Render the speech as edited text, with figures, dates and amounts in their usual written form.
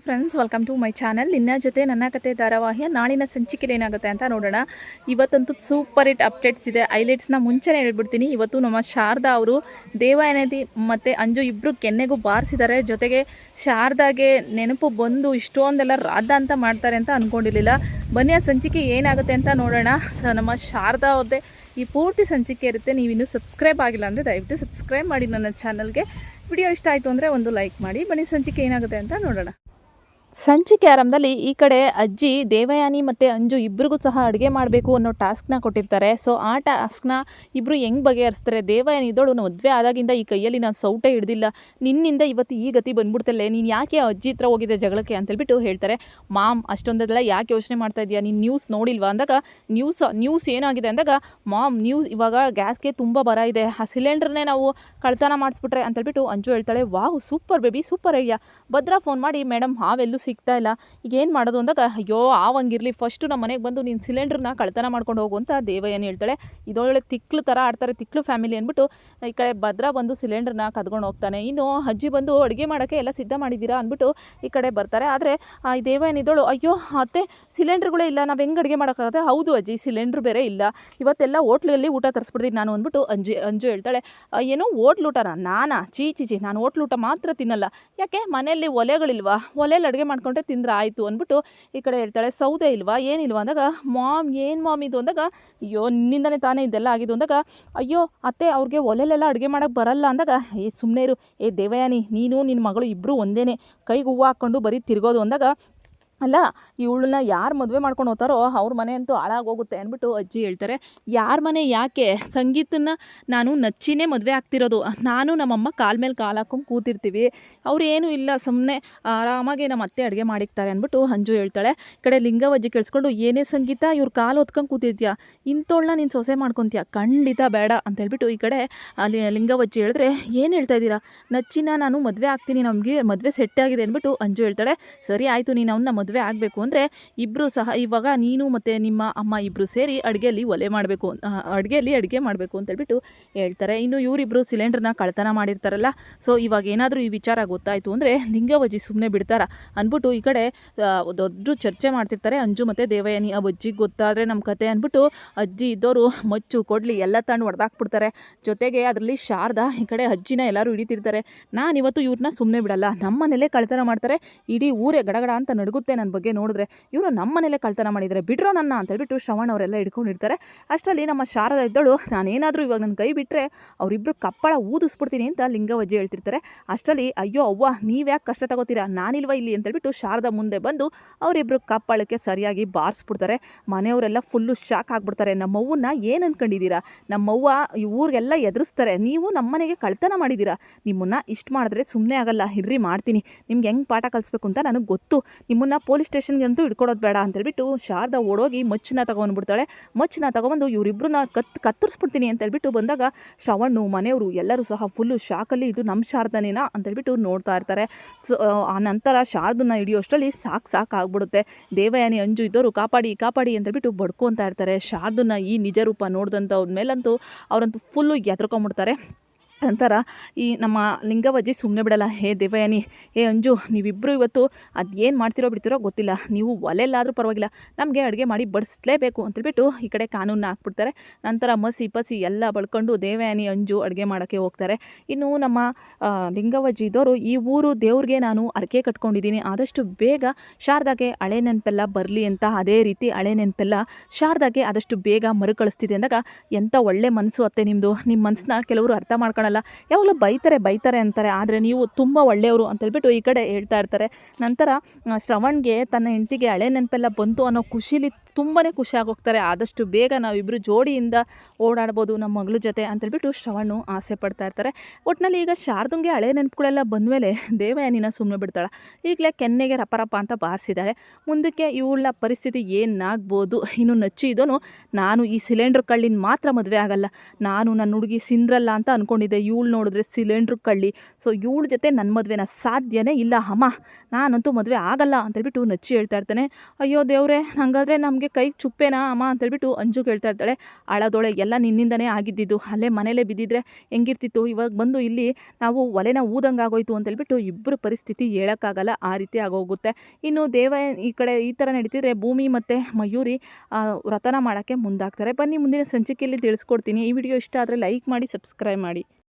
Friends, welcome to my channel. ನಿನ್ನ ಜೊತೆ ನನ್ನ ಕತೆ ಧಾರಾವಾಹಿಯ ನಾಳಿನ ಸಂಚಿಕೆಯಲ್ಲಿ ಏನಾಗುತ್ತೆ ಅಂತ ನೋಡೋಣ. ಇವತ್ತಂತೂ ಸೂಪರ್ ಹಿಟ್ ಅಪ್ಡೇಟ್ಸ್ ಇದೆ. ಹೈಲೈಟ್ಸ್ನ ಮುಂಚೆನೇ ಹೇಳ್ಬಿಡ್ತೀನಿ. ಇವತ್ತು ನಮ್ಮ ಶಾರದಾ ಅವರು ದೇವಯಾನಿ ಮತ್ತು ಅಂಜು ಇಬ್ಬರು ಕೆನ್ನೆಗೂ ಬಾರಿಸಿದ್ದಾರೆ. ಜೊತೆಗೆ ಶಾರದಾಗೆ ನೆನಪು ಬಂದು ಇಷ್ಟೊಂದೆಲ್ಲ ರಾಧ ಅಂತ ಮಾಡ್ತಾರೆ ಅಂತ ಅಂದ್ಕೊಂಡಿರಲಿಲ್ಲ. ಬನ್ನಿ ಆ ಸಂಚಿಕೆ ಏನಾಗುತ್ತೆ ಅಂತ ನೋಡೋಣ. ನಮ್ಮ ಶಾರದಾ ಅವ್ರದ್ದೇ ಈ ಪೂರ್ತಿ ಸಂಚಿಕೆ ಇರುತ್ತೆ. ನೀವಿನ್ನೂ ಸಬ್ಸ್ಕ್ರೈಬ್ ಆಗಿಲ್ಲ ಅಂದರೆ ದಯವಿಟ್ಟು ಸಬ್ಸ್ಕ್ರೈಬ್ ಮಾಡಿ ನನ್ನ ಚಾನಲ್ಗೆ. ವಿಡಿಯೋ ಇಷ್ಟ ಆಯಿತು ಅಂದರೆ ಒಂದು ಲೈಕ್ ಮಾಡಿ. ಬನ್ನಿ ಸಂಚಿಕೆ ಏನಾಗುತ್ತೆ ಅಂತ ನೋಡೋಣ. ಸಂಚಿಕೆ ಆರಂಭದಲ್ಲಿ ಈ ಕಡೆ ಅಜ್ಜಿ ದೇವಯಾನಿ ಮತ್ತು ಅಂಜು ಇಬ್ಬರಿಗೂ ಸಹ ಅಡುಗೆ ಮಾಡಬೇಕು ಅನ್ನೋ ಟಾಸ್ಕ್ನ ಕೊಟ್ಟಿರ್ತಾರೆ. ಸೊ ಆ ಟಾಸ್ಕ್ನ ಇಬ್ಬರು ಹೆಂಗೆ ಬಗೆಹರಿಸ್ತಾರೆ. ದೇವಯಾನಿ ಇದ್ದೋಳು ಮದುವೆ ಆದಾಗಿಂದ ಈ ಕೈಯಲ್ಲಿ ನಾನು ಸೌಟೆ ಹಿಡ್ದಿಲ್ಲ, ನಿನ್ನಿಂದ ಇವತ್ತು ಈ ಗತಿ ಬಂದ್ಬಿಡ್ತಲ್ಲೇ, ನೀನು ಯಾಕೆ ಅಜ್ಜಿ ಹತ್ರ ಹೋಗಿದೆ ಜಗಳಕ್ಕೆ ಅಂತೇಳ್ಬಿಟ್ಟು ಹೇಳ್ತಾರೆ. ಮಾಮ್ ಅಷ್ಟೊಂದೆಲ್ಲ ಯಾಕೆ ಯೋಚನೆ ಮಾಡ್ತಾ ಇದೆಯಾ, ನೀನು ನ್ಯೂಸ್ ನೋಡಿಲ್ವಾ ಅಂದಾಗ ನ್ಯೂಸ್ ಏನಾಗಿದೆ ಅಂದಾಗ, ಮಾಮ್ ನ್ಯೂಸ್ ಇವಾಗ ಗ್ಯಾಸ್ಗೆ ತುಂಬ ಬರ ಇದೆ, ಆ ಸಿಲಿಂಡ್ರನ್ನೇ ನಾವು ಕಳ್ತನ ಮಾಡಿಸ್ಬಿಟ್ರೆ ಅಂತೇಳ್ಬಿಟ್ಟು ಅಂಜು ಹೇಳ್ತಾಳೆ. Wow super baby, super idea. Bhadra phone ಮಾಡಿ, ಮೇಡಮ್ ಹಾವೆಲ್ಲೂ ಸಿಗ್ತಾ ಇಲ್ಲ, ಈಗ ಏನು ಮಾಡೋದು ಅಂದಾಗ, ಅಯ್ಯೋ ಆವಂಗಿರಲಿ, ಫಸ್ಟು ನಮ್ಮ ಮನೆಗೆ ಬಂದು ನೀನು ಸಿಲಿಂಡ್ರನ್ನ ಕಳ್ತನ ಮಾಡ್ಕೊಂಡು ಹೋಗು ಅಂತ ದೇವಯಾನಿ ಹೇಳ್ತಾಳೆ. ಇದೊಳ್ಳೆ ತಿಕ್ಲು ಥರ ಆಡ್ತಾರೆ, ತಿಕ್ಲು ಫ್ಯಾಮಿಲಿ ಅಂದ್ಬಿಟ್ಟು ಈ ಕಡೆ ಭದ್ರಾ ಬಂದು ಸಿಲಿಂಡ್ರನ್ನ ಕದ್ಕೊಂಡು ಹೋಗ್ತಾನೆ. ಇನ್ನು ಅಜ್ಜಿ ಬಂದು ಅಡುಗೆ ಮಾಡೋಕ್ಕೆ ಎಲ್ಲ ಸಿದ್ಧ ಮಾಡಿದ್ದೀರಾ ಅಂದ್ಬಿಟ್ಟು ಈ ಕಡೆ ಬರ್ತಾರೆ. ಆದರೆ ಈ ದೇವಯಾನಿ ಇದ್ದೋಳು, ಅಯ್ಯೋ ಅತ್ತೆ ಸಿಲಿಂಡ್ರ್ಗಳೇ ಇಲ್ಲ, ನಾವು ಹೆಂಗೆ ಅಡುಗೆ ಮಾಡೋಕ್ಕಾಗುತ್ತೆ. ಹೌದು ಅಜ್ಜಿ, ಸಿಲಿಂಡ್ರ್ ಬೇರೆ ಇಲ್ಲ, ಇವತ್ತೆಲ್ಲ ಹೋಟ್ಲಲ್ಲಿ ಊಟ ತರಿಸ್ಬಿಡ್ತೀನಿ ನಾನು ಅಂದ್ಬಿಟ್ಟು ಅಂಜು ಹೇಳ್ತಾಳೆ. ಏನೋ ಹೋಟ್ಲು ಊಟನ ನಾನಾ ಚೀ ನಾನು ಹೋಟ್ಲು ಊಟ ಮಾತ್ರ ತಿನ್ನಲ್ಲ, ಯಾಕೆ ಮನೆಯಲ್ಲಿ ಒಲೆಗಳಿಲ್ವಾ, ಒಲೆಯಲ್ಲಿ ಅಡುಗೆ ಮಾಡ್ಕೊಂಡ್ರೆ ತಿಂದ್ರೆ ಆಯಿತು ಅಂದ್ಬಿಟ್ಟು ಈ ಕಡೆ ಹೇಳ್ತಾಳೆ. ಸೌದೆ ಇಲ್ವಾ, ಏನಿಲ್ವಾ ಅಂದಾಗ, ಮಾಮ್ ಏನು ಮಾಮ್ ಇದು ಅಂದಾಗ, ಅಯ್ಯೋ ನಿನ್ನಿಂದನೇ ತಾನೇ ಇದೆಲ್ಲ ಆಗಿದ್ದು ಅಂದಾಗ, ಅಯ್ಯೋ ಅತ್ತೆ ಅವ್ರಿಗೆ ಒಲೆಲೆಲ್ಲ ಅಡುಗೆ ಮಾಡೋಕ್ಕೆ ಬರಲ್ಲ ಅಂದಾಗ, ಸುಮ್ಮನೆ ಇರು, ದೇವಯಾನಿ ನೀನು ನಿನ್ನ ಮಗಳು ಇಬ್ಬರು ಒಂದೇ, ಕೈಗೆ ಹೂವು ಹಾಕ್ಕೊಂಡು ಬರೀ ತಿರ್ಗೋದು ಅಂದಾಗ, ಅಲ್ಲ ಇವಳನ್ನ ಯಾರು ಮದುವೆ ಮಾಡ್ಕೊಂಡು ಹೋಗ್ತಾರೋ ಅವ್ರ ಮನೆ ಅಂತೂ ಹಾಳಾಗೋಗುತ್ತೆ ಅಂದ್ಬಿಟ್ಟು ಅಜ್ಜಿ ಹೇಳ್ತಾರೆ. ಯಾರ ಮನೆ ಯಾಕೆ, ಸಂಗೀತನ ನಾನು ನಚ್ಚಿನೇ ಮದುವೆ ಆಗ್ತಿರೋದು, ನಾನು ನಮ್ಮಮ್ಮ ಕಾಲ ಮೇಲೆ ಕಾಲು ಹಾಕೊಂಡು ಕೂತಿರ್ತೀವಿ, ಅವ್ರು ಏನೂ ಇಲ್ಲ, ಸುಮ್ಮನೆ ಆರಾಮಾಗಿ ನಮ್ಮ ಅತ್ತೆ ಅಡುಗೆ ಮಾಡಿಕ್ತಾರೆ ಅಂದ್ಬಿಟ್ಟು ಅಂಜು ಹೇಳ್ತಾಳೆ. ಈ ಕಡೆ ಲಿಂಗವಜ್ಜಿ ಕೇಳಿಸ್ಕೊಂಡು, ಏನೇ ಸಂಗೀತ ಇವ್ರ ಕಾಲು ಹೊತ್ಕೊಂಡು ಕೂತಿದ್ಯಾ, ಇಂಥೋಳನ್ನ ನೀನು ಸೊಸೆ ಮಾಡ್ಕೊತೀಯ, ಖಂಡಿತ ಬೇಡ ಅಂತೇಳ್ಬಿಟ್ಟು ಈ ಕಡೆ ಅಲ್ಲಿ ಲಿಂಗವಜ್ಜಿ ಹೇಳಿದ್ರೆ, ಏನು ಹೇಳ್ತಾ ಇದ್ದೀರಾ, ನಚ್ಚಿನ ನಾನು ಮದುವೆ ಆಗ್ತೀನಿ, ನಮಗೆ ಮದುವೆ ಸೆಟ್ ಆಗಿದೆ ಅಂದ್ಬಿಟ್ಟು ಅಂಜು ಹೇಳ್ತಾಳೆ. ಸರಿ ಆಯಿತು, ನೀನು ಅವನ್ನ ಮದುವೆ ಆಗಬೇಕು ಅಂದರೆ ಇಬ್ಬರು ಸಹ ಇವಾಗ ನೀನು ಮತ್ತು ನಿಮ್ಮ ಅಮ್ಮ ಇಬ್ಬರು ಸೇರಿ ಅಡುಗೆಯಲ್ಲಿ ಅಡುಗೆ ಮಾಡಬೇಕು ಅಂತೇಳ್ಬಿಟ್ಟು ಹೇಳ್ತಾರೆ. ಇನ್ನು ಇವರಿಬ್ಬರು ಸಿಲಿಂಡ್ರನ್ನ ಕಳ್ತನ ಮಾಡಿರ್ತಾರಲ್ಲ, ಸೊ ಇವಾಗ ಏನಾದರೂ ಈ ವಿಚಾರ ಗೊತ್ತಾಯಿತು ಅಂದರೆ ಲಿಂಗವಜ್ಜಿ ಸುಮ್ಮನೆ ಬಿಡ್ತಾರ ಅಂದ್ಬಿಟ್ಟು ಈ ಕಡೆ ದೊಡ್ಡ ಚರ್ಚೆ ಮಾಡ್ತಿರ್ತಾರೆ ಅಂಜು ಮತ್ತು ದೇವಯಾನಿ. ಆ ಅಜ್ಜಿಗೆ ಗೊತ್ತಾದರೆ ನಮ್ಮ ಕತೆ ಅಂದ್ಬಿಟ್ಟು ಅಜ್ಜಿ ಇದ್ದವರು ಮಚ್ಚು ಕೊಡಲಿ ಎಲ್ಲ ತಂಡು ಹೊಡೆದಾಕ್ಬಿಡ್ತಾರೆ. ಜೊತೆಗೆ ಅದರಲ್ಲಿ ಶಾರದಾ ಈ ಕಡೆ ಅಜ್ಜಿನ ಎಲ್ಲರೂ ಹಿಡಿತಿರ್ತಾರೆ. ನಾನಿವತ್ತು ಇವ್ರನ್ನ ಸುಮ್ಮನೆ ಬಿಡಲ್ಲ, ನಮ್ಮನೇಲೇ ಕಳ್ತನ ಮಾಡ್ತಾರೆ, ಇಡೀ ಊರೇ ಗಡಗಡ ಅಂತ ನಡುಗುತ್ತೆ ನನ್ನ ಬಗ್ಗೆ ನೋಡಿದ್ರೆ, ಇವರು ನಮ್ಮ ಮನೇಲೆ ಕಳ್ತನ ಮಾಡಿದರೆ ಬಿಡ್ರೋ ನನ್ನ ಅಂತೇಳ್ಬಿಟ್ಟು ಶ್ರವಣ್ ಅವರೆಲ್ಲ ಹಿಡ್ಕೊಂಡಿರ್ತಾರೆ. ಅಷ್ಟರಲ್ಲಿ ನಮ್ಮ ಶಾರದಾ ಇದ್ದಳು, ನಾನೇನಾದರೂ ಇವಾಗ ನನ್ನ ಕೈ ಬಿಟ್ಟರೆ ಅವರಿಬ್ಬರು ಕಪ್ಪಳ ಊದಿಸ್ಬಿಡ್ತೀನಿ ಅಂತ ಲಿಂಗವಜ್ಜಿ ಹೇಳ್ತಿರ್ತಾರೆ. ಅಷ್ಟರಲ್ಲಿ ಅಯ್ಯೋ ಅವ್ವ ನೀವ್ಯಾಕೆ ಕಷ್ಟ ತಗೋತೀರಾ, ನಾನಿಲ್ವ ಇಲ್ಲಿ ಅಂತೇಳ್ಬಿಟ್ಟು ಶಾರದಾ ಮುಂದೆ ಬಂದು ಅವರಿಬ್ಬರು ಕಪ್ಪಳಕ್ಕೆ ಸರಿಯಾಗಿ ಬಾರಿಸ್ಬಿಡ್ತಾರೆ. ಮನೆಯವರೆಲ್ಲ ಫುಲ್ಲು ಶಾಕ್ ಆಗಿಬಿಡ್ತಾರೆ. ನಮ್ಮವ್ವನ್ನ ಏನು ಅಂದ್ಕೊಂಡಿದ್ದೀರಾ, ನಮ್ಮವ್ವ ಈ ಊರಿಗೆಲ್ಲ ಎದುರಿಸ್ತಾರೆ, ನೀವು ನಮ್ಮನೆಗೆ ಕಳ್ತನ ಮಾಡಿದ್ದೀರಾ, ನಿಮ್ಮನ್ನು ಇಷ್ಟು ಮಾಡಿದ್ರೆ ಸುಮ್ಮನೆ ಆಗಲ್ಲ, ಇರ್ರಿ ಮಾಡ್ತೀನಿ, ನಿಮ್ಗೆ ಹೆಂಗೆ ಪಾಠ ಕಲಿಸ್ಬೇಕು ಅಂತ ನನಗೆ ಗೊತ್ತು, ನಿಮ್ಮನ್ನು ಪೊಲೀಸ್ ಸ್ಟೇಷನ್ಗಂತೂ ಹಿಡ್ಕೊಡೋದು ಬೇಡ ಅಂತೇಳ್ಬಿಟ್ಟು ಶಾರದಾ ಓಡೋಗಿ ಮಚ್ಚನ್ನ ತಗೊಂಡ್ಬಿಡ್ತಾಳೆ. ಮಚ್ಚನ್ನ ತಗೊಂಡು ಇವರಿಬ್ಬರನ್ನ ಕತ್ತರಿಸ್ಬಿಡ್ತೀನಿ ಅಂತೇಳ್ಬಿಟ್ಟು ಬಂದಾಗ ಶ್ರವಣ್ಣು ಮನೆಯವರು ಎಲ್ಲರೂ ಸಹ ಫುಲ್ಲು ಶಾಕಲ್ಲಿ, ಇದು ನಮ್ಮ ಶಾರದಾನೇನಾ ಅಂತೇಳ್ಬಿಟ್ಟು ನೋಡ್ತಾ ಇರ್ತಾರೆ. ಸೊ ಆ ನಂತರ ಶಾರದನ್ನ ಹಿಡಿಯೋಷ್ಟರಲ್ಲಿ ಸಾಕು ಆಗ್ಬಿಡುತ್ತೆ. ದೇವಯಾನಿ ಅಂಜು ಇದ್ದವರು ಕಾಪಾಡಿ ಅಂತೇಳ್ಬಿಟ್ಟು ಬಡ್ಕೊತಾ ಇರ್ತಾರೆ. ಶಾರದನ್ನ ಈ ನಿಜ ರೂಪ ನೋಡಿದಂಥವ್ರ ಮೇಲಂತೂ ಅವರಂತೂ ಫುಲ್ಲು ಎದ್ರಕೊಂಡ್ಬಿಡ್ತಾರೆ. ನಂತರ ಈ ನಮ್ಮ ಲಿಂಗವಜ್ಜಿ ಸುಮ್ಮನೆ ಬಿಡಲ್ಲ. ದೇವಯಾನಿ, ಅಂಜು, ನೀವಿಬ್ಬರು ಇವತ್ತು ಅದು ಏನು ಮಾಡ್ತಿರೋ ಬಿಡ್ತಿರೋ ಗೊತ್ತಿಲ್ಲ, ನೀವು ಒಲೆಲ್ಲಾದರೂ ಪರವಾಗಿಲ್ಲ, ನಮಗೆ ಅಡುಗೆ ಮಾಡಿ ಬಡಿಸ್ಲೇಬೇಕು ಅಂತೇಳ್ಬಿಟ್ಟು ಈ ಕಡೆ ಕಾನೂನನ್ನ ಹಾಕ್ಬಿಡ್ತಾರೆ. ನಂತರ ಮಸಿ ಪಸಿ ಎಲ್ಲ ಬಳ್ಕೊಂಡು ದೇವಯಾನಿ ಅಂಜು ಅಡುಗೆ ಮಾಡೋಕ್ಕೆ ಹೋಗ್ತಾರೆ. ಇನ್ನು ನಮ್ಮ ಲಿಂಗವಜ್ಜಿ ಇದ್ದವರು, ಈ ಊರು ದೇವ್ರಿಗೆ ನಾನು ಅರಕೆ ಕಟ್ಕೊಂಡಿದ್ದೀನಿ, ಆದಷ್ಟು ಬೇಗ ಶಾರದಾಗೆ ಹಳೆ ನೆನಪೆಲ್ಲ ಬರಲಿ ಅಂತ, ಅದೇ ರೀತಿ ಹಳೆ ನೆನಪೆಲ್ಲ ಶಾರದಾಗೆ ಆದಷ್ಟು ಬೇಗ ಮರುಕಳಿಸ್ತಿದೆ ಅಂದಾಗ, ಎಂಥ ಒಳ್ಳೆ ಮನಸ್ಸು ಅತ್ತೆ ನಿಮ್ಮದು, ನಿಮ್ಮ ಮನಸ್ಸನ್ನ ಕೆಲವರು ಅರ್ಥ ಮಾಡ್ಕೊಳ್ಳಲ್ಲ, ಯಾವಾಗಲೂ ಬೈತಾರೆ ಅಂತಾರೆ, ಆದರೆ ನೀವು ತುಂಬ ಒಳ್ಳೆಯವರು ಅಂತೇಳ್ಬಿಟ್ಟು ಈ ಕಡೆ ಹೇಳ್ತಾ ಇರ್ತಾರೆ. ನಂತರ ಶ್ರವಣ್ಗೆ ತನ್ನ ಹೆಂಡತಿಗೆ ಹಳೆ ನೆನಪೆಲ್ಲ ಬಂತು ಅನ್ನೋ ಖುಷಿಲಿ ತುಂಬಾ ಖುಷಿ ಆಗೋಗ್ತಾರೆ. ಆದಷ್ಟು ಬೇಗ ನಾವಿಬ್ಬರು ಜೋಡಿಯಿಂದ ಓಡಾಡ್ಬೋದು ನಮ್ಮ ಮಗಳ ಜೊತೆ ಅಂತೇಳ್ಬಿಟ್ಟು ಶ್ರವಣ್ಣು ಆಸೆ ಪಡ್ತಾ ಇರ್ತಾರೆ. ಒಟ್ಟಿನಲ್ಲಿ ಈಗ ಶಾರದಂಗೆ ಹಳೆ ನೆನಪುಗಳೆಲ್ಲ ಬಂದಮೇಲೆ ದೇವಯಾನಿನ ಸುಮ್ಮನೆ ಬಿಡ್ತಾಳೆ. ಈಗಲೇ ಕೆನ್ನೆಗೆ ರಪರಪ ಅಂತ ಬಾರಿಸಿದ್ದಾಳೆ. ಮುಂದಕ್ಕೆ ಇವಳ ಪರಿಸ್ಥಿತಿ ಏನಾಗ್ಬೋದು. ಇನ್ನು ನಚ್ಚಿ ಇದನು, ನಾನು ಈ ಸಿಲಿಂಡ್ರ್ ಕಳ್ಳಿನ ಮಾತ್ರ ಮದುವೆ ಆಗಲ್ಲ, ನಾನು ನನ್ನ ಹುಡುಗಿ ಸಿಂದ್ರಲ್ಲ ಅಂತ ಅಂದ್ಕೊಂಡಿದ್ದೆ, ಇವಳು ನೋಡಿದ್ರೆ ಸಿಲಿಂಡ್ರ್ ಕಳ್ಳಿ. ಸೊ ಇವಳ ಜೊತೆ ನನ್ನ ಮದುವೆನ ಸಾಧ್ಯನೇ ಇಲ್ಲ ಅಮ್ಮ, ನಾನಂತೂ ಮದುವೆ ಆಗಲ್ಲ ಅಂತೇಳ್ಬಿಟ್ಟು ನಚ್ಚಿ ಹೇಳ್ತಾ ಇರ್ತಾನೆ. ಅಯ್ಯೋ ದೇವ್ರೆ, ಹಾಗಾದರೆ ನಮಗೆ ಕೈಗೆ ಚುಪ್ಪೇನಾ ಅಮ್ಮ ಅಂತೇಳ್ಬಿಟ್ಟು ಅಂಜು ಕೇಳ್ತಾ ಇರ್ತಾಳೆ. ಅಳದೊಳೆ ಎಲ್ಲ ನಿನ್ನಿಂದನೇ ಆಗಿದ್ದಿದ್ದು, ಅಲ್ಲೇ ಮನೇಲೇ ಬಿದ್ದಿದ್ರೆ ಹೆಂಗಿರ್ತಿತ್ತು, ಇವಾಗ ಬಂದು ಇಲ್ಲಿ ನಾವು ಒಲೆನ ಊದಂಗಾಗೋಯ್ತು ಅಂತೇಳ್ಬಿಟ್ಟು ಇಬ್ಬರು ಪರಿಸ್ಥಿತಿ ಹೇಳೋಕ್ಕಾಗಲ್ಲ, ಆ ರೀತಿ ಆಗೋಗುತ್ತೆ. ಇನ್ನು ದೇವ ಈ ಕಡೆ ಈ ಥರ ನಡೀತಿದ್ರೆ ಭೂಮಿ ಮತ್ತು ಮಯೂರಿ ವ್ರತನ ಮಾಡೋಕ್ಕೆ ಮುಂದಾಗ್ತಾರೆ. ಬನ್ನಿ ಮುಂದಿನ ಸಂಚಿಕೆಯಲ್ಲಿ ತಿಳಿಸ್ಕೊಡ್ತೀನಿ. ಈ ವಿಡಿಯೋ ಇಷ್ಟ ಆದರೆ ಲೈಕ್ ಮಾಡಿ, ಸಬ್ಸ್ಕ್ರೈಬ್ ಮಾಡಿ.